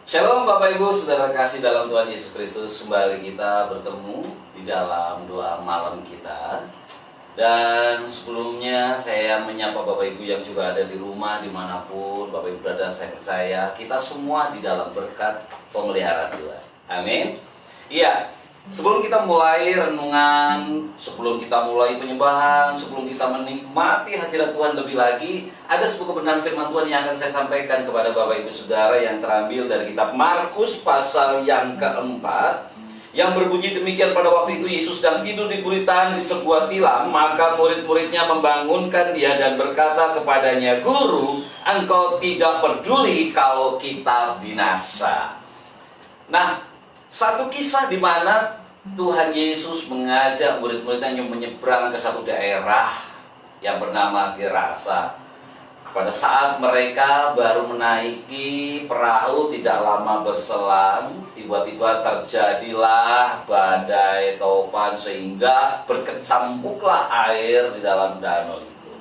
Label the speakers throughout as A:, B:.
A: Shalom Bapak Ibu, Saudara kasih dalam Tuhan Yesus Kristus. Kembali kita bertemu di dalam doa malam kita. Dan sebelumnya saya menyapa Bapak Ibu yang juga ada di rumah, dimanapun Bapak Ibu berada. Saya percaya kita semua di dalam berkat pemeliharaan Tuhan. Amin. Iya, sebelum kita mulai renungan, sebelum kita mulai penyembahan, sebelum kita menikmati hadirat Tuhan lebih lagi, ada sebuah kebenaran firman Tuhan yang akan saya sampaikan kepada Bapak Ibu Saudara yang terambil dari kitab Markus pasal yang keempat, yang berbunyi demikian: pada waktu itu Yesus sedang tidur di buritan di sebuah tilam, maka murid-muridnya membangunkan dia dan berkata kepadanya, "Guru, engkau tidak peduli kalau kita binasa." Nah, satu kisah di mana Tuhan Yesus mengajak murid-muridnya yang menyeberang ke satu daerah yang bernama Gerasa. Pada saat mereka baru menaiki perahu, tidak lama berselang, tiba-tiba terjadilah badai topan sehingga berkecampuklah air di dalam danau itu.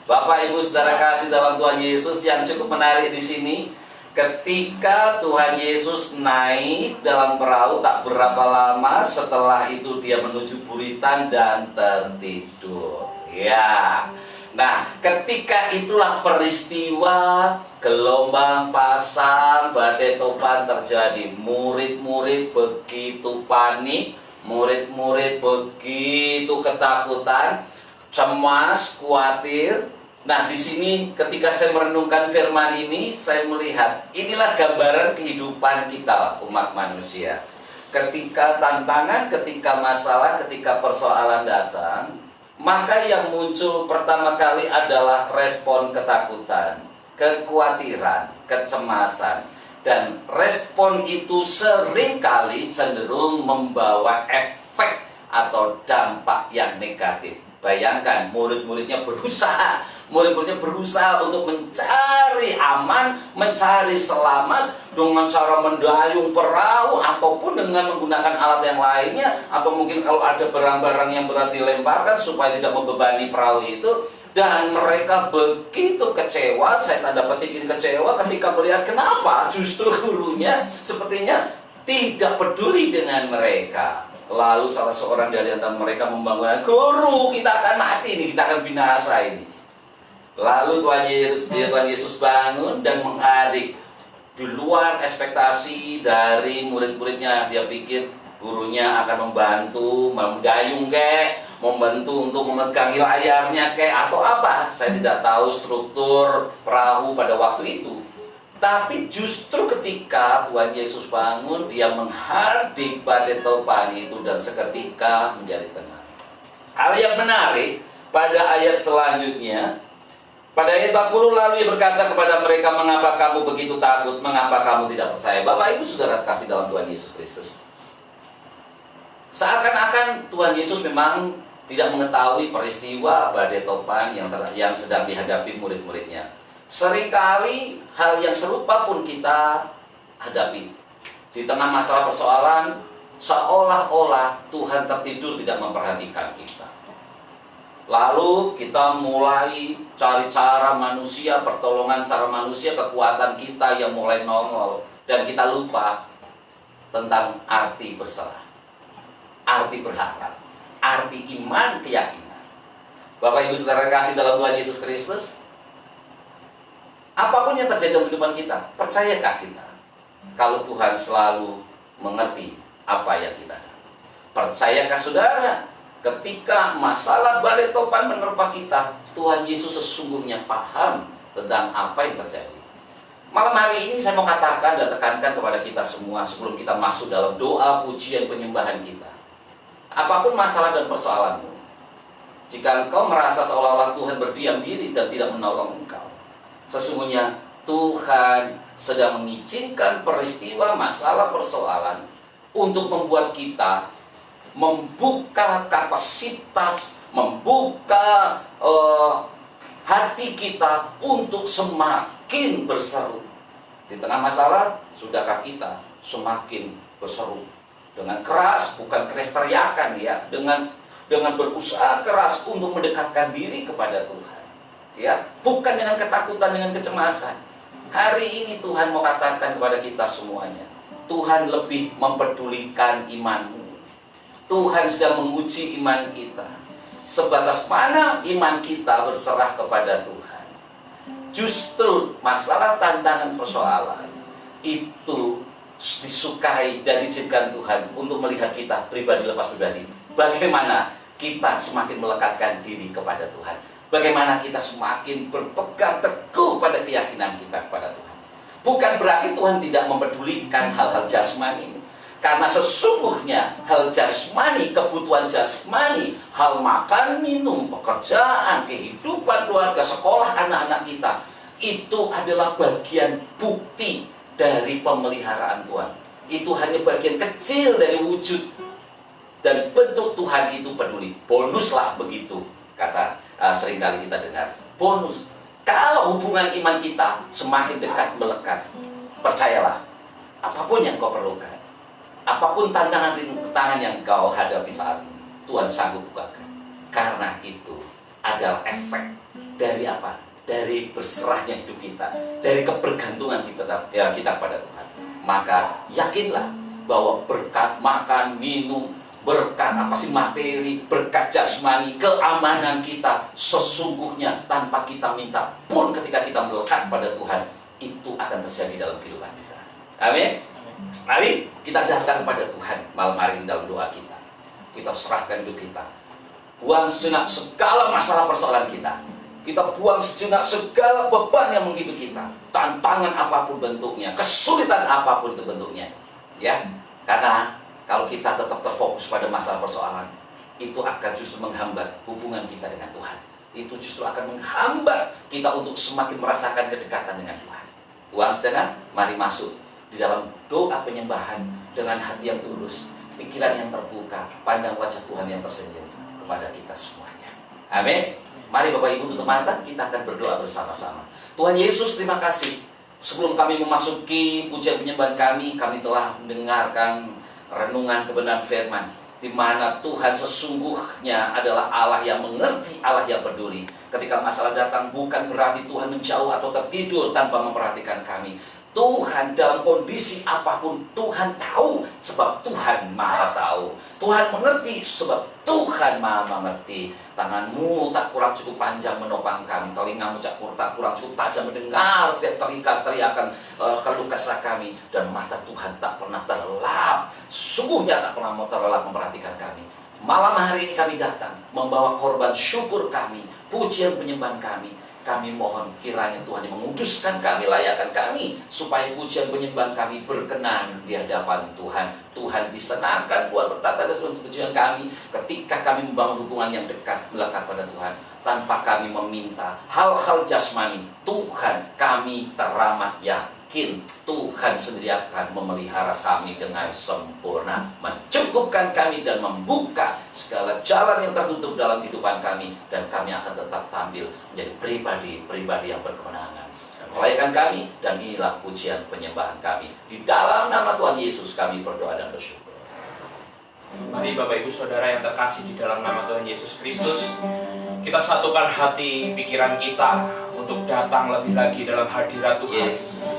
A: Bapak Ibu Saudara kasih dalam Tuhan Yesus, yang cukup menarik di sini, ketika Tuhan Yesus naik dalam perahu, tak berapa lama setelah itu dia menuju buritan dan tertidur. Ya. Nah, ketika itulah peristiwa gelombang pasang, badai topan terjadi. Murid-murid begitu panik, murid-murid begitu ketakutan, cemas, khawatir. Nah, di sini ketika saya merenungkan firman ini, saya melihat inilah gambaran kehidupan kita, umat manusia. Ketika tantangan, ketika masalah, ketika persoalan datang, maka yang muncul pertama kali adalah respon ketakutan, kekhawatiran, kecemasan. Dan respon itu seringkali cenderung membawa efek atau dampak yang negatif. Bayangkan, murid-muridnya berusaha untuk mencari aman, mencari selamat dengan cara mendayung perahu ataupun dengan menggunakan alat yang lainnya, atau mungkin kalau ada barang-barang yang berat dilemparkan supaya tidak membebani perahu itu. Dan mereka begitu kecewa, saya tanda petik ini kecewa, ketika melihat kenapa justru gurunya sepertinya tidak peduli dengan mereka. Lalu salah seorang dari antara mereka membangunkan, "Guru, kita akan mati ini, kita akan binasa ini." Lalu Tuhan Yesus bangun dan menghadik di luar ekspektasi dari murid-muridnya. Dia pikir gurunya akan membantu mendayung membantu untuk memegangi layarnya atau apa. Saya tidak tahu struktur perahu pada waktu itu. Tapi justru ketika Tuhan Yesus bangun, dia menghardik badai topan itu dan seketika menjadi tenang. Hal yang menarik pada ayat selanjutnya, pada ayat 40, lalu ia berkata kepada mereka, "Mengapa kamu begitu takut? Mengapa kamu tidak percaya?" Bapak Ibu Saudara kasih dalam Tuhan Yesus Kristus, seakan-akan Tuhan Yesus memang tidak mengetahui peristiwa badai topan yang sedang dihadapi murid-muridnya. Seringkali hal yang serupa pun kita hadapi. Di tengah masalah persoalan, seolah-olah Tuhan tertidur, tidak memperhatikan kita. Lalu kita mulai cari cara manusia, pertolongan secara manusia, kekuatan kita yang mulai nongol. Dan kita lupa tentang arti berserah, arti berharap, arti iman, keyakinan. Bapak Ibu Saudara kasih dalam Tuhan Yesus Kristus, apapun yang terjadi dalam kehidupan kita, percayakah kita kalau Tuhan selalu mengerti apa yang kita ada? Percayakah saudara, ketika masalah badai topan menerpa kita, Tuhan Yesus sesungguhnya paham tentang apa yang terjadi? Malam hari ini saya mau katakan dan tekankan kepada kita semua sebelum kita masuk dalam doa, pujian, penyembahan kita. Apapun masalah dan persoalanmu, jika engkau merasa seolah-olah Tuhan berdiam diri dan tidak menolong engkau, sesungguhnya Tuhan sedang mengizinkan peristiwa, masalah, persoalan untuk membuat kita membuka kapasitas, membuka hati kita untuk semakin berseru. Di tengah masalah, sudahkah kita semakin berseru dengan keras, bukan keras teriakan ya, dengan berusaha keras untuk mendekatkan diri kepada Tuhan, ya, bukan dengan ketakutan, dengan kecemasan. Hari ini Tuhan mau katakan kepada kita semuanya, Tuhan lebih mempedulikan imanmu. Tuhan sedang menguji iman kita. Sebatas mana iman kita berserah kepada Tuhan. Justru masalah, tantangan, persoalan itu disukai dan diizinkan Tuhan untuk melihat kita pribadi lepas pribadi. Bagaimana kita semakin melekatkan diri kepada Tuhan. Bagaimana kita semakin berpegang teguh pada keyakinan kita kepada Tuhan. Bukan berarti Tuhan tidak mempedulikan hal-hal jasmani. Karena sesungguhnya hal jasmani, kebutuhan jasmani, hal makan, minum, pekerjaan, kehidupan keluarga, sekolah anak-anak kita, itu adalah bagian bukti dari pemeliharaan Tuhan. Itu hanya bagian kecil dari wujud dan bentuk Tuhan itu peduli. Bonuslah begitu, kata seringkali kita dengar. Bonus. Kalau hubungan iman kita semakin dekat melekat, percayalah, apapun yang kau perlukan, apapun tantangan yang kau hadapi saat ini, Tuhan sanggup bukakan. Karena itu adalah efek dari apa? Dari berserahnya hidup kita, dari kebergantungan kita kepada Tuhan. Maka yakinlah bahwa berkat makan, minum, berkat materi, berkat jasmani, keamanan kita sesungguhnya tanpa kita minta pun ketika kita melekat pada Tuhan, itu akan terjadi dalam kehidupan kita. Amin. Mari kita datang kepada Tuhan malam hari ini dalam doa kita. Kita serahkan hidup kita. Buang sejenak segala masalah persoalan kita. Kita buang sejenak segala beban yang menghidupi kita. Tantangan apapun bentuknya, kesulitan apapun itu bentuknya. Ya, karena kalau kita tetap terfokus pada masalah persoalan, itu akan justru menghambat hubungan kita dengan Tuhan. Itu justru akan menghambat kita untuk semakin merasakan kedekatan dengan Tuhan. Buang sejenak, mari masuk di dalam doa penyembahan dengan hati yang tulus, pikiran yang terbuka, pandang wajah Tuhan yang tersenyum kepada kita semuanya. Amin. Mari Bapak Ibu tutup mata, kita akan berdoa bersama-sama. Tuhan Yesus, terima kasih. Sebelum kami memasuki pujian penyembahan kami telah mendengarkan renungan kebenaran firman, di mana Tuhan sesungguhnya adalah Allah yang mengerti, Allah yang peduli. Ketika masalah datang, bukan berarti Tuhan menjauh atau tertidur tanpa memperhatikan kami. Tuhan dalam kondisi apapun, Tuhan tahu sebab Tuhan maha tahu. Tuhan mengerti sebab Tuhan maha mengerti. Tanganmu tak kurang cukup panjang menopang kami, telingamu tak kurang cukup tajam mendengar setiap teriakan keluh kesah kami, dan mata Tuhan tak pernah terlelap, sesungguhnya tak pernah mau terlelap memperhatikan kami. Malam hari ini kami datang membawa korban syukur kami, pujian penyembahan kami. Kami mohon kiranya Tuhan yang menguduskan kami, layakkan kami, supaya pujian penyembahan kami berkenan di hadapan Tuhan. Tuhan disenangkan, Tuhan bertata dan pujian kami ketika kami membangun hubungan yang dekat, melekat pada Tuhan. Tanpa kami meminta hal-hal jasmani, Tuhan kami teramat yakin Tuhan sendiri akan memelihara kami dengan sempurna, mencukupkan kami dan membuka segala jalan yang tertutup dalam kehidupan kami, dan kami akan tetap tampil menjadi pribadi yang berkemenangan dan melayakkan kami. Dan inilah pujian penyembahan kami. Di dalam nama Tuhan Yesus kami berdoa dan bersyukur.
B: Mari Bapak Ibu Saudara yang terkasih, di dalam nama Tuhan Yesus Kristus, kita satukan hati pikiran kita untuk datang lebih lagi dalam hadirat Tuhan.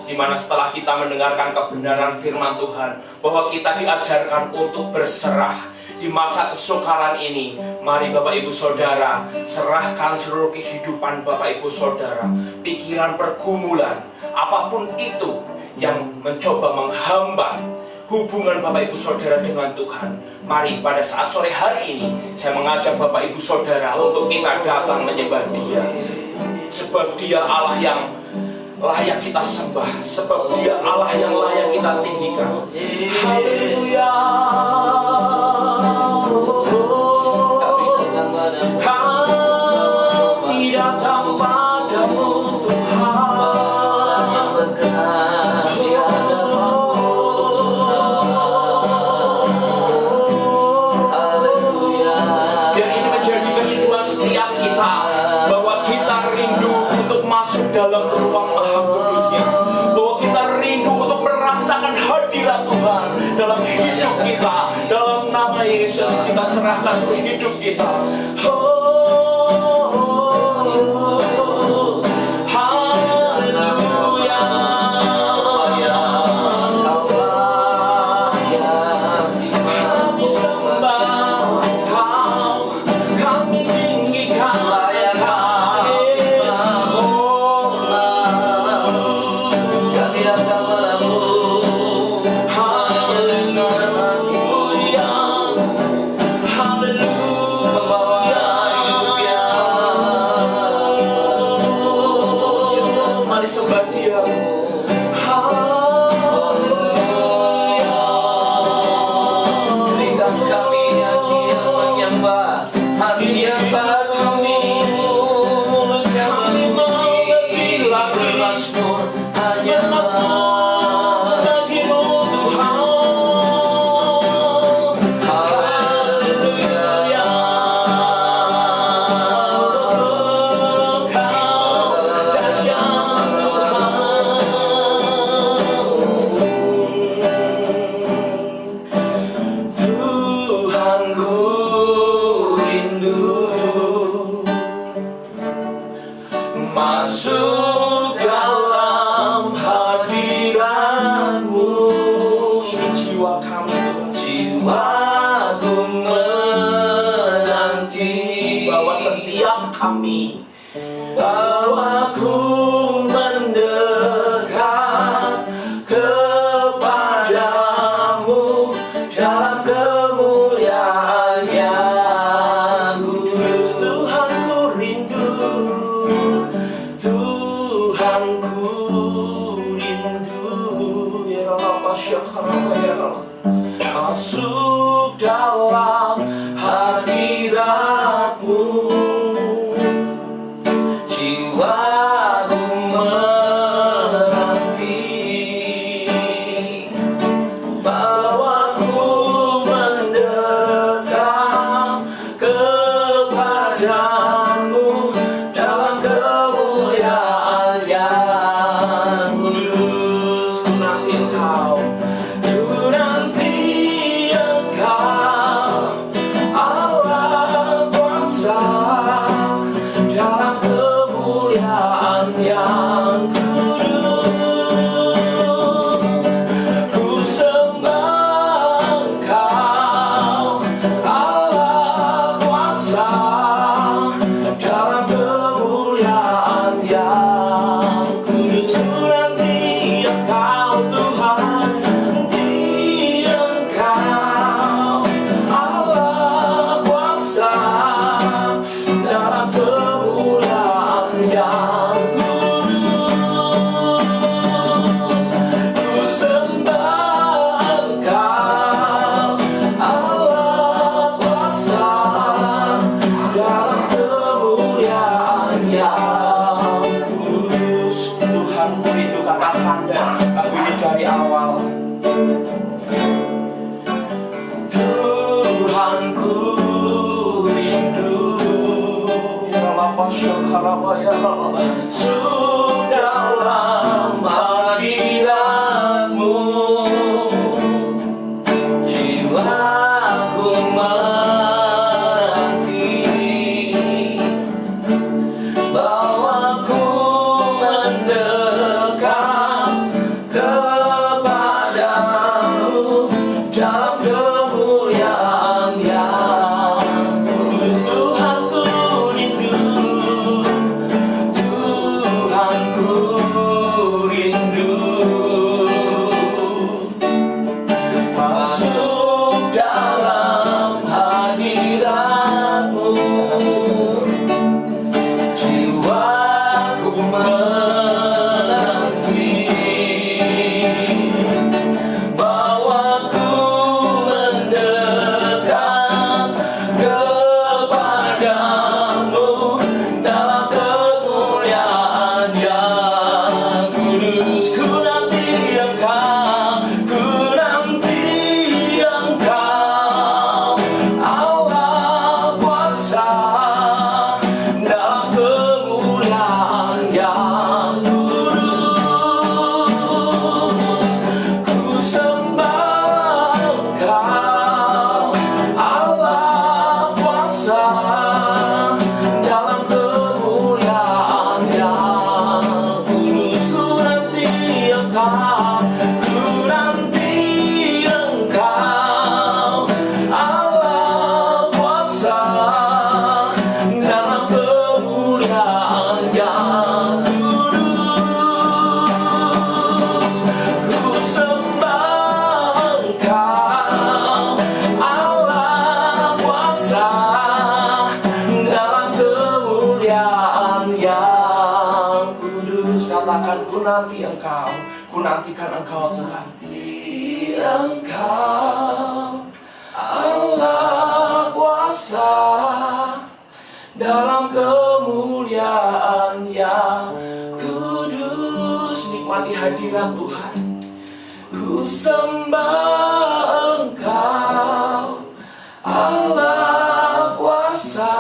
B: Di mana setelah kita mendengarkan kebenaran firman Tuhan, bahwa kita diajarkan untuk berserah di masa kesukaran ini. Mari Bapak Ibu Saudara, serahkan seluruh kehidupan Bapak Ibu Saudara, pikiran, pergumulan, apapun itu yang mencoba menghambat hubungan Bapak Ibu Saudara dengan Tuhan. Mari pada saat sore hari ini, saya mengajak Bapak Ibu Saudara untuk kita datang menyembah Dia. Sebab Dia Allah yang layak kita sembah, sebab Dia Allah yang layak kita tinggikan. Haleluya. Kami datang padamu Tuhan. Dalam ruang Maha Kudusnya, bahwa kita rindu untuk merasakan hadirat Tuhan dalam hidup kita. Dalam nama Yesus kita serahkan hidup kita. Haleluya. masuk dalam hadirat-Mu. Ini jiwa kami,
A: jiwaku menanti,
B: bahwa setiap kami,
A: bahwa ku mendekat kepadamu dalam kemuliaan yang kudus.
B: Tuhan ku rindu, Tuhan ku rindu, ya Allah, masyarakat ya Allah, masuk dalam hadirat-Mu.
A: Jiwaku menanti, bahwa ku mendekat kepadamu dalam kemuliaan yang kudus.
B: Ku nanti Engkau,
A: Ku nanti Engkau, Allah kuasa, dalam kemuliaan yang kudus. Ku sembah Engkau, Allah kuasa, dalam kemuliaan yang kudus. Ku nanti Engkau Tuhan, nanti Engkau, Allah kuasa, dalam kemuliaan yang kudus. Ku sembah Engkau, Allah kuasa, dalam kemuliaan yang kudus.
B: Tuhan ku rindu, katakan lagu ini dari awal.
A: Tuhanku rindu,
B: Ya Allah, masyarakat ya Allah,
A: masuk dalam hadirat-Mu. Jiwaku menanti, bahwa ku mendekat kepadamu dalam kemuliaan yang kudus. Tuhanku rindu, Tuhanku rindu, masuk dalam hadirat-Mu. Jiwaku menanti, bahwa ku mendekat kepadamu dalam kemuliaan yang kudus. Ku nanti Engkau, ku nanti Engkau, Allah kuasa, dalam kemuliaan yang kudus. Ku sembah Engkau, Allah kuasa, dalam kemuliaan yang kudus. Ku nanti Engkau, ku nanti Engkau, Allah kuasa, dalam kemuliaan yang kudus. Ku sembah Engkau, Allah kuasa, dalam kemuliaan yang kudus.
B: katakan ku nanti Engkau, ku nantikan Engkau Tuhan.
A: Nanti Engkau, Allah kuasa, dalam kemuliaan yang kudus.
B: Nikmati hadirat Tuhan.
A: Ku sembah Engkau, Allah kuasa,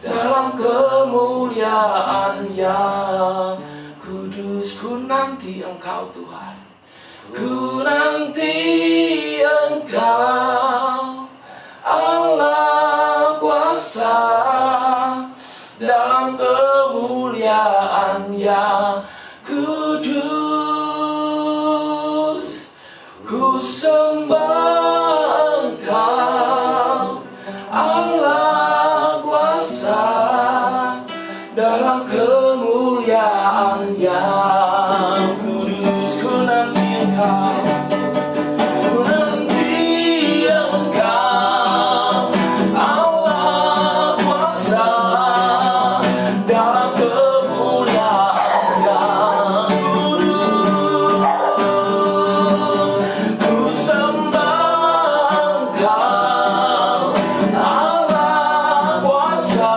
A: dalam kemuliaan yang kudus. Ku nanti Engkau Tuhan, ku nanti Engkau, Allah kuasa, dalam
B: dalam kemuliaan yang kudus. Ku sembah Engkau, Allah kuasa, dalam kemuliaan yang kudus. Ku nanti Engkau, ku nanti Engkau, Allah kuasa, dalam kemuliaan yang kudus. Ku sembah Engkau, Allah kuasa,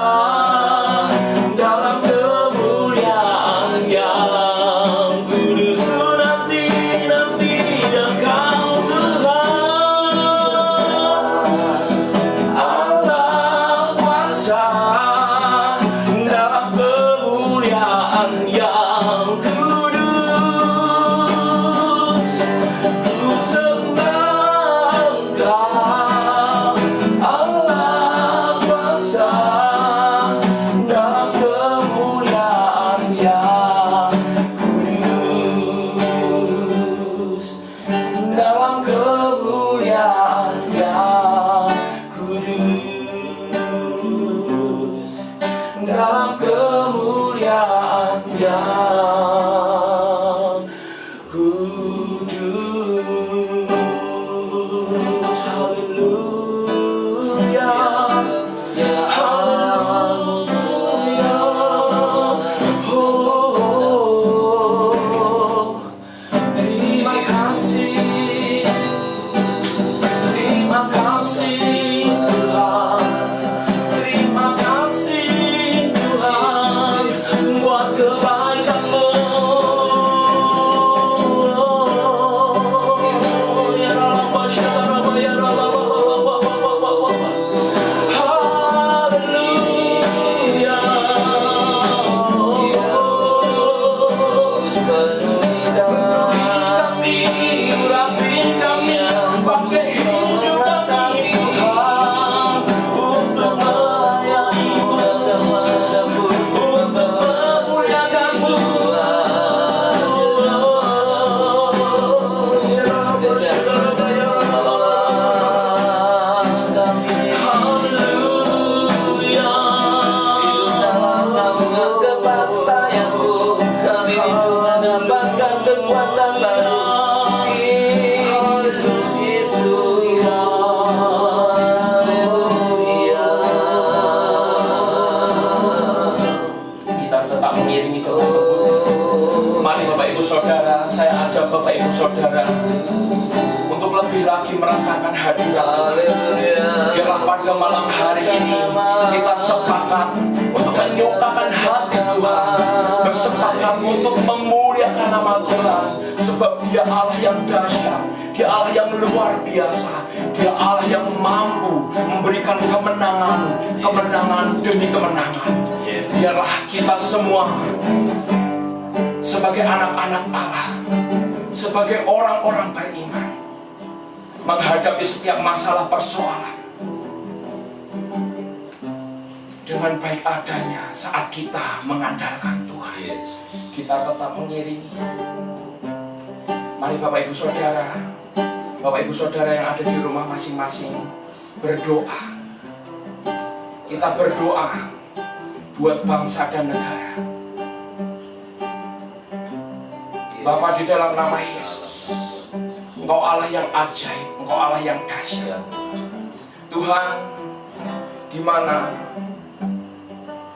B: dalam kemuliaan yang kudus. Ku nanti Engkau Tuhan, Allah kuasa, dalam kemuliaan yang kudus. Ku sembah Engkau, Allah kuasa, dalam kemuliaan yang kudus. Dalam kemuliaan yang kudus. Dalam kemuliaan yang kudus. Haleluya, ya haleluya. Oh, terima kasih, terima kasih Tuhan, terima kasih Tuhan buat kebaikan-Mu. Ya Rabbah, ya Rabbah, ya Rabbah. Haleluya. Urapi kami, pakai hidup kami Tuhan, untuk melayani-Mu, untuk memuliakan-Mu. Ya Rabbah, ya Rabbah, ya Rabbah. Haleluya.
A: Kami mendapatkan kekuatan baru. Yesus, Yesus, haleluya.
B: Kita tetap mengiringi doa. Mari Bapak Ibu Saudara, saya ajak Bapak Ibu Saudara untuk lebih lagi merasakan hadirat.
A: Haleluya.
B: Biarlah pada malam hari ini kita sepakat untuk menyukakan hati Tuhan, bersepakat untuk memuliakan nama Tuhan, sebab Dia Allah yang dahsyat, Dia Allah yang luar biasa, Dia Allah yang mampu memberikan kemenangan, kemenangan demi kemenangan. Biarlah kita semua sebagai anak-anak Allah, sebagai orang-orang beriman, menghadapi setiap masalah persoalan dengan baik adanya saat kita mengandalkan Tuhan.
A: Yesus.
B: Kita tetap mengiringi. Mari Bapak Ibu Saudara, Bapak Ibu Saudara yang ada di rumah masing-masing, berdoa. Kita berdoa buat bangsa dan negara. Bapa, di dalam nama Yesus, Engkau Allah yang ajaib, Engkau Allah yang dahsyat. Tuhan, di mana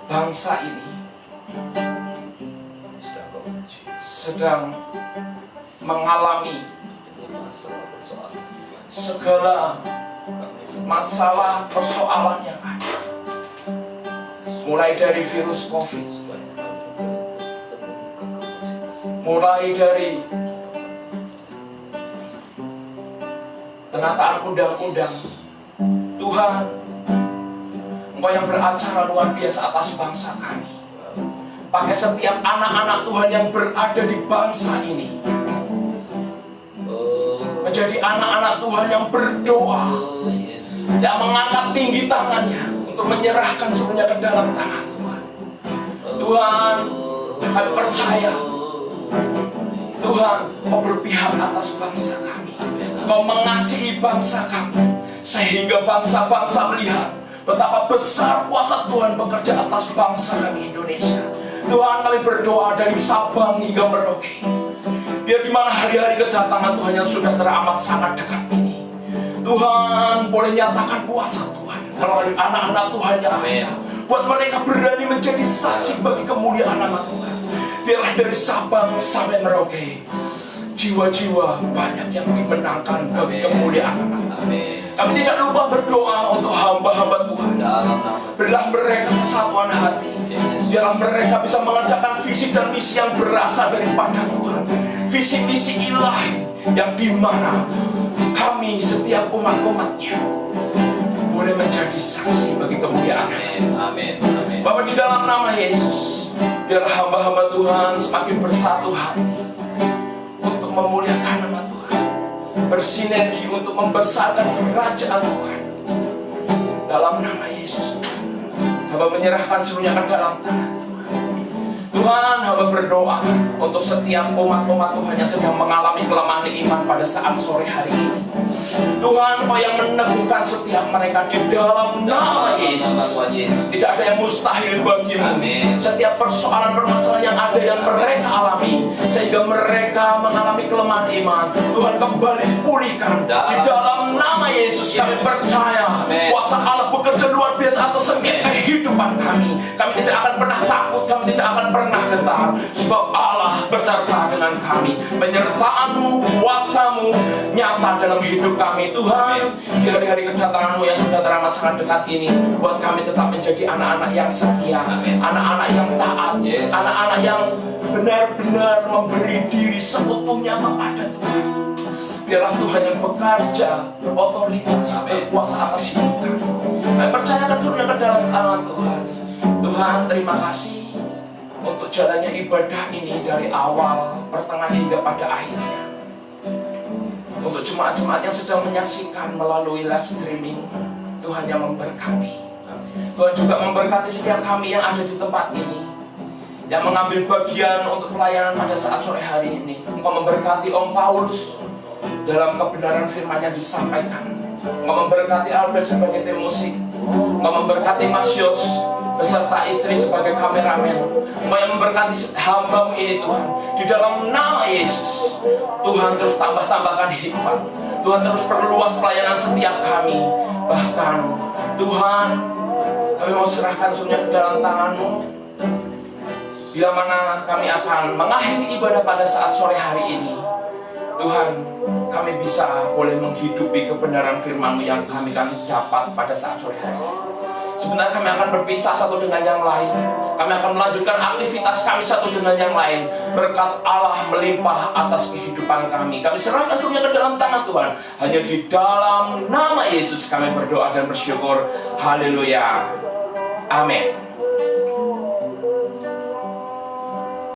B: bangsa ini sedang mengalami segala masalah persoalan yang ada, mulai dari virus COVID, mulai dari penataan undang-undang. Tuhan, Engkau yang beracara luar biasa atas bangsa kami. Pakai setiap anak-anak Tuhan yang berada di bangsa ini menjadi anak-anak Tuhan yang berdoa, yang mengangkat tinggi tangannya untuk menyerahkan semuanya ke dalam tangan Tuhan. Tuhan, kami percaya Tuhan, Kau berpihak atas bangsa kami. Kau mengasihi bangsa kami, sehingga bangsa-bangsa melihat betapa besar kuasa Tuhan bekerja atas bangsa kami Indonesia. Tuhan, kami berdoa dari Sabang hingga Merauke, biar di mana hari-hari kedatangan Tuhan yang sudah teramat sangat dekat ini, Tuhan boleh nyatakan kuasa Tuhan melalui anak-anak Tuhan yang ada, buat mereka berani menjadi saksi bagi kemuliaan nama Tuhan. Biarlah dari Sabang sampai Merauke, jiwa-jiwa banyak yang dimenangkan bagi kemuliaan nama Tuhan. Kami tidak lupa berdoa untuk hamba-hamba Tuhan. Berilah mereka kesatuan hati. Biarlah mereka bisa mengerjakan visi dan misi yang berasal daripada Tuhan. Visi misi ilahi yang dimana kami setiap umat-umatnya boleh menjadi saksi bagi kemuliaan.
A: Amin.
B: Bapak, di dalam nama Yesus, biarlah hamba-hamba Tuhan semakin bersatu hati untuk memuliakan nama Tuhan, bersinergi untuk membesarkan kerajaan Tuhan. Dalam nama Yesus, hamba menyerahkan seluruhnya ke dalam tangan Tuhan. Hamba berdoa untuk setiap umat-umat Tuhan yang sedang mengalami kelemahan iman pada saat sore hari ini. Tuhan, Kau yang meneguhkan setiap mereka di dalam nama Yesus. Tidak ada yang mustahil bagimu. Setiap persoalan permasalahan yang ada yang mereka alami, sehingga mereka mengalami kelemahan iman, Tuhan kembali pulihkan di dalam nama Yesus. Kami percaya kuasa Allah bekerja luar biasa atas setiap kehidupan kami. Kami tidak akan pernah takut, kami tidak akan pernah gentar, sebab Allah beserta dengan kami. Penyertaan-Mu, kuasa-Mu nyata dalam hidup kami. Tuhan, di hari-hari kedatangan-Mu yang sudah teramat sangat dekat ini, buat kami tetap menjadi anak-anak yang setia, anak-anak yang taat, anak-anak yang benar-benar memberi diri seutuhnya kepada Tuhan. Biarlah Tuhan yang bekerja, berotoritas, berkuasa atas hidup kami. Kami percayakan seluruhnya ke dalam tangan Tuhan. Tuhan, terima kasih untuk jalannya ibadah ini dari awal, pertengahan hingga pada akhirnya. Untuk jemaat-jemaat yang sedang menyaksikan melalui live streaming, Tuhan yang memberkati. Tuhan juga memberkati setiap kami yang ada di tempat ini, yang mengambil bagian untuk pelayanan pada saat sore hari ini. Engkau memberkati Om Paulus dalam kebenaran firman yang disampaikan. Engkau memberkati Albert sebagai tim musik. Engkau memberkati Mas Yos beserta istri sebagai kameramen. Engkau yang memberkati hamba-Mu ini Tuhan. Di dalam nama Yesus, Tuhan terus tambahkan hikmat. Tuhan terus perluas pelayanan setiap kami. Bahkan Tuhan, kami mau serahkan semuanya ke dalam tangan-Mu, bila mana kami akan mengakhiri ibadah pada saat sore hari ini. Tuhan, kami bisa boleh menghidupi kebenaran firman-Mu yang kami kan dapat pada saat sore hari ini. Sebentar kami akan berpisah satu dengan yang lain. Kami akan melanjutkan aktivitas kami satu dengan yang lain. Berkat Allah melimpah atas kehidupan kami. Kami serahkan semuanya ke dalam tangan Tuhan. Hanya di dalam nama Yesus kami berdoa dan bersyukur. Haleluya. Amin.